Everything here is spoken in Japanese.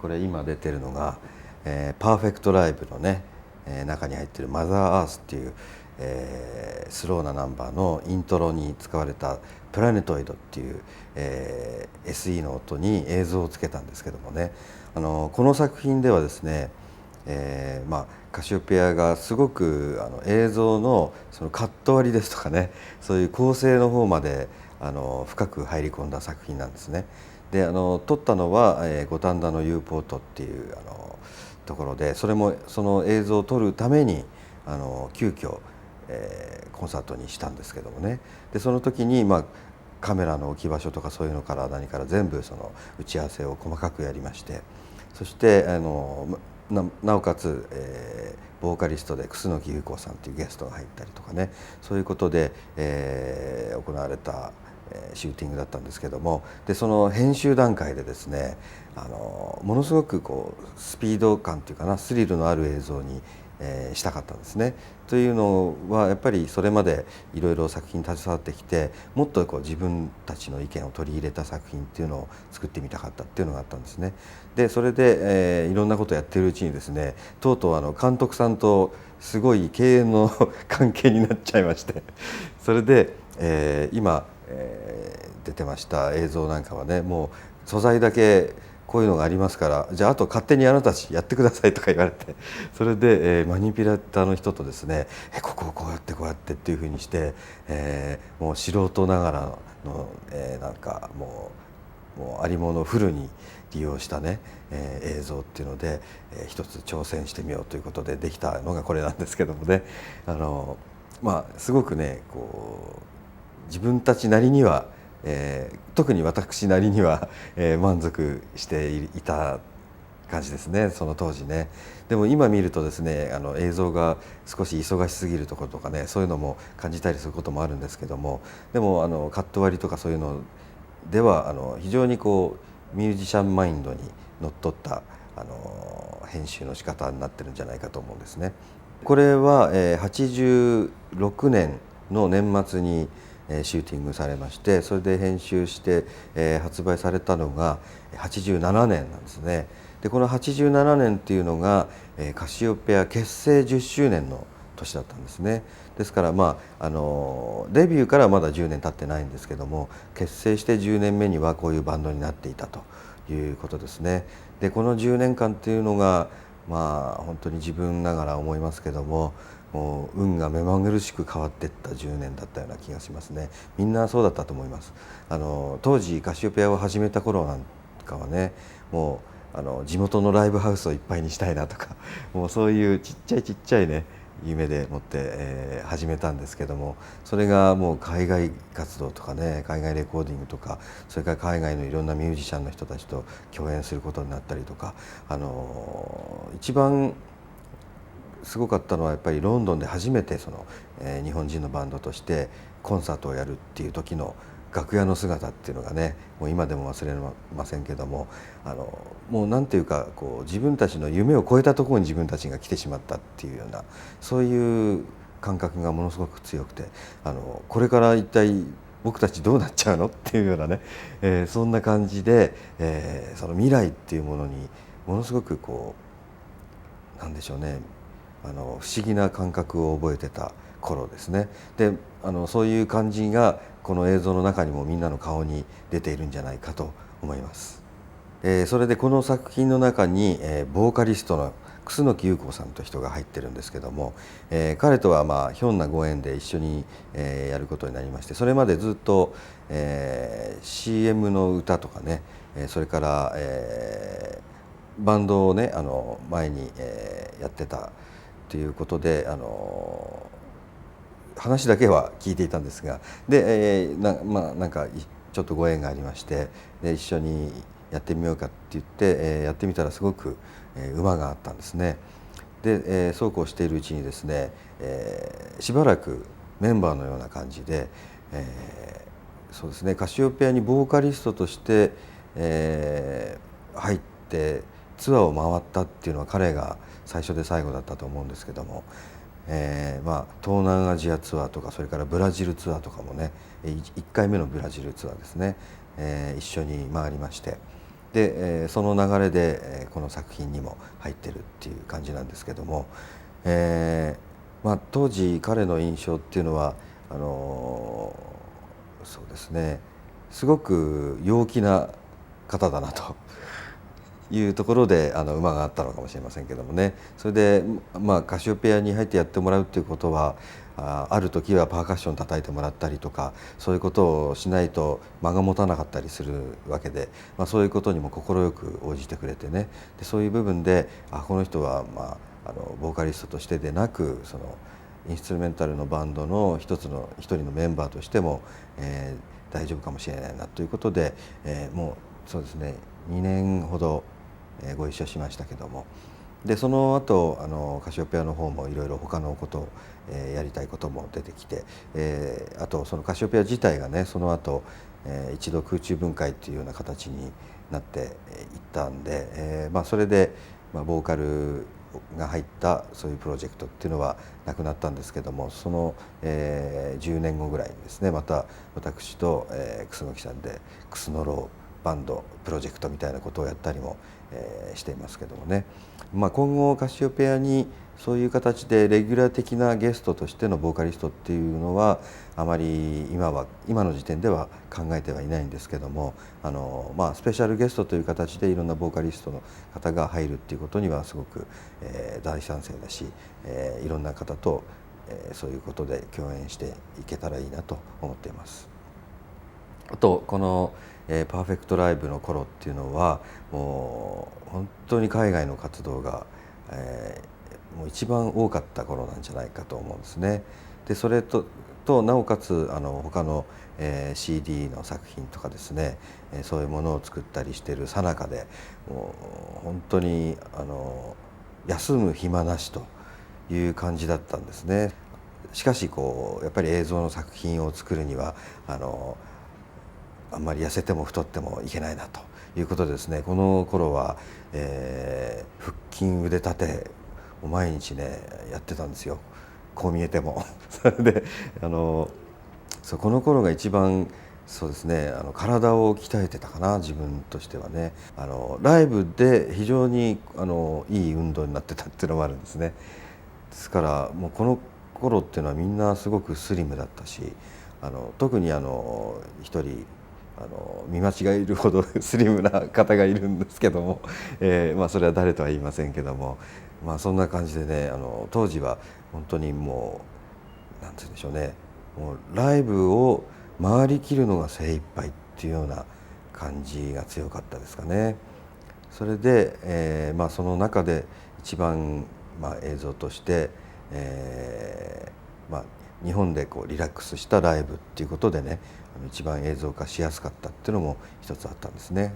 これ今出てるのが、パーフェクトライブのね、中に入ってるマザーアースっていう、スローなナンバーのイントロに使われたプラネトイドっていう、SE の音に映像をつけたんですけどもね、この作品ではですね、カシオペアがすごく映像のそのカット割りですとかね、そういう構成の方まで深く入り込んだ作品なんですね。で撮ったのは、五反田の U ポートっていうところで、それもその映像を撮るために急遽、コンサートにしたんですけどもね。でその時に、カメラの置き場所とかそういうのから何から全部その打ち合わせを細かくやりまして、そしてなおかつ、ボーカリストで楠木優子さんというゲストが入ったりとかね、そういうことで、行われたシューティングだったんですけども、でその編集段階でですね、ものすごくこうスピード感というかな、スリルのある映像に、したかったんですね。というのはやっぱりそれまでいろいろ作品に携わってきて、もっとこう自分たちの意見を取り入れた作品っていうのを作ってみたかったっていうのがあったんですね。でそれで、いろんなことをやってるうちにですね、とうとう監督さんとすごい敬遠の関係になっちゃいまして、それで、今、出てました映像なんかはね、もう素材だけこういうのがありますから、じゃああと勝手にあなたたちやってくださいとか言われて、それで、マニピュラーターの人とですね、ここをこうやってこうやってっていうふうにして、もう素人ながらの、なんかもうありものをフルに利用したね、映像っていうので、一つ挑戦してみようということでできたのがこれなんですけどもね、すごくねこう自分たちなりには、特に私なりには、満足していた感じですね、その当時ね。でも今見るとですね、映像が少し忙しすぎるところとかね、そういうのも感じたりすることもあるんですけども、でもカット割りとかそういうのでは非常にこうミュージシャンマインドにのっとった編集の仕方になってるんじゃないかと思うんですね。これは、86年の年末にシューティングされまして、それで編集して、発売されたのが87年なんですね。でこの87年っていうのが、カシオペア結成10周年の年だったんですね。ですからデビューからまだ10年経ってないんですけども、結成して10年目にはこういうバンドになっていたということですね。でこの10年間っていうのが本当に自分ながら思いますけども、もう運が目まぐるしく変わっていった10年だったような気がしますね。みんなそうだったと思います。当時カシオペアを始めた頃なんかはね、もう地元のライブハウスをいっぱいにしたいなとか、もうそういうちっちゃいね夢でもって、始めたんですけども、それがもう海外活動とかね、海外レコーディングとか、それから海外のいろんなミュージシャンの人たちと共演することになったりとか、一番すごかったのはやっぱりロンドンで初めて日本人のバンドとしてコンサートをやるっていう時の楽屋の姿っていうのがね、もう今でも忘れませんけども、もうなんていうかこう自分たちの夢を超えたところに自分たちが来てしまったっていうような、そういう感覚がものすごく強くて、これから一体僕たちどうなっちゃうのっていうようなね、そんな感じで、その未来っていうものにものすごくこうなんでしょうね、不思議な感覚を覚えてた頃ですね。でそういう感じがこの映像の中にもみんなの顔に出ているんじゃないかと思います。それでこの作品の中に、ボーカリストの楠木優子さんという人が入ってるんですけども、彼とはひょんなご縁で一緒に、やることになりまして、それまでずっと、CM の歌とかね、それから、バンドをね前に、やってたということで話だけは聞いていたんですが、で、なんかちょっとご縁がありまして、で一緒にやってみようかって言って、やってみたらすごく、馬があったんですね。で、そうこうしているうちにですね、しばらくメンバーのような感じで、そうですね、カシオペアにボーカリストとして、入ってツアーを回ったっていうのは彼が最初で最後だったと思うんですけども、東南アジアツアーとか、それからブラジルツアーとかもね、1回目のブラジルツアーですね、一緒に回りまして、で、その流れで、この作品にも入ってるっていう感じなんですけども、当時彼の印象っていうのはそうですね、すごく陽気な方だなというところで馬があったのかもしれませんけどもね。それで、カシオペアに入ってやってもらうっていうことは、ある時はパーカッション叩いてもらったりとか、そういうことをしないと間が持たなかったりするわけで、そういうことにも快く応じてくれてね。でそういう部分でこの人は、ボーカリストとしてでなく、そのインストゥルメンタルのバンドの一人のメンバーとしても、大丈夫かもしれないなということで、もうそうですね、2年ほどご一緒しましたけども、でその後カシオペアの方もいろいろ他のことを、やりたいことも出てきて、あとそのカシオペア自体がね、その後、一度空中分解っていうような形になっていったんで、それで、ボーカルが入ったそういうプロジェクトっていうのはなくなったんですけども、その、10年後ぐらいにですね、また私と、楠木さんでクスノローバンドプロジェクトみたいなことをやったりも、していますけどもね。今後カシオペアにそういう形でレギュラー的なゲストとしてのボーカリストっていうのはあまり今の時点では考えてはいないんですけども、スペシャルゲストという形でいろんなボーカリストの方が入るっていうことにはすごく、大賛成だし、いろんな方と、そういうことで共演していけたらいいなと思っています。あとこの、パーフェクトライブの頃っていうのはもう本当に海外の活動が、もう一番多かった頃なんじゃないかと思うんですね。でそれとなおかつ他の、CD の作品とかですね、そういうものを作ったりしている最中で、もう本当に休む暇なしという感じだったんですね。しかしやっぱり映像の作品を作るにはあんまり痩せても太ってもいけないなということでですね、この頃は、腹筋腕立てを毎日ねやってたんですよ、こう見えても。それでこの頃が一番そうですね、体を鍛えてたかな、自分としてはね。ライブで非常にいい運動になってたっていうのもあるんですね。ですからもうこの頃っていうのはみんなすごくスリムだったし、特に一人見間違えるほどスリムな方がいるんですけども、それは誰とは言いませんけども、そんな感じでね、当時は本当にもう何て言うんでしょうね、もうライブを回りきるのが精一杯っていうような感じが強かったですかね。それで、その中で一番、映像として、日本でリラックスしたライブっていうことでね、一番映像化しやすかったっていうのも一つあったんですね。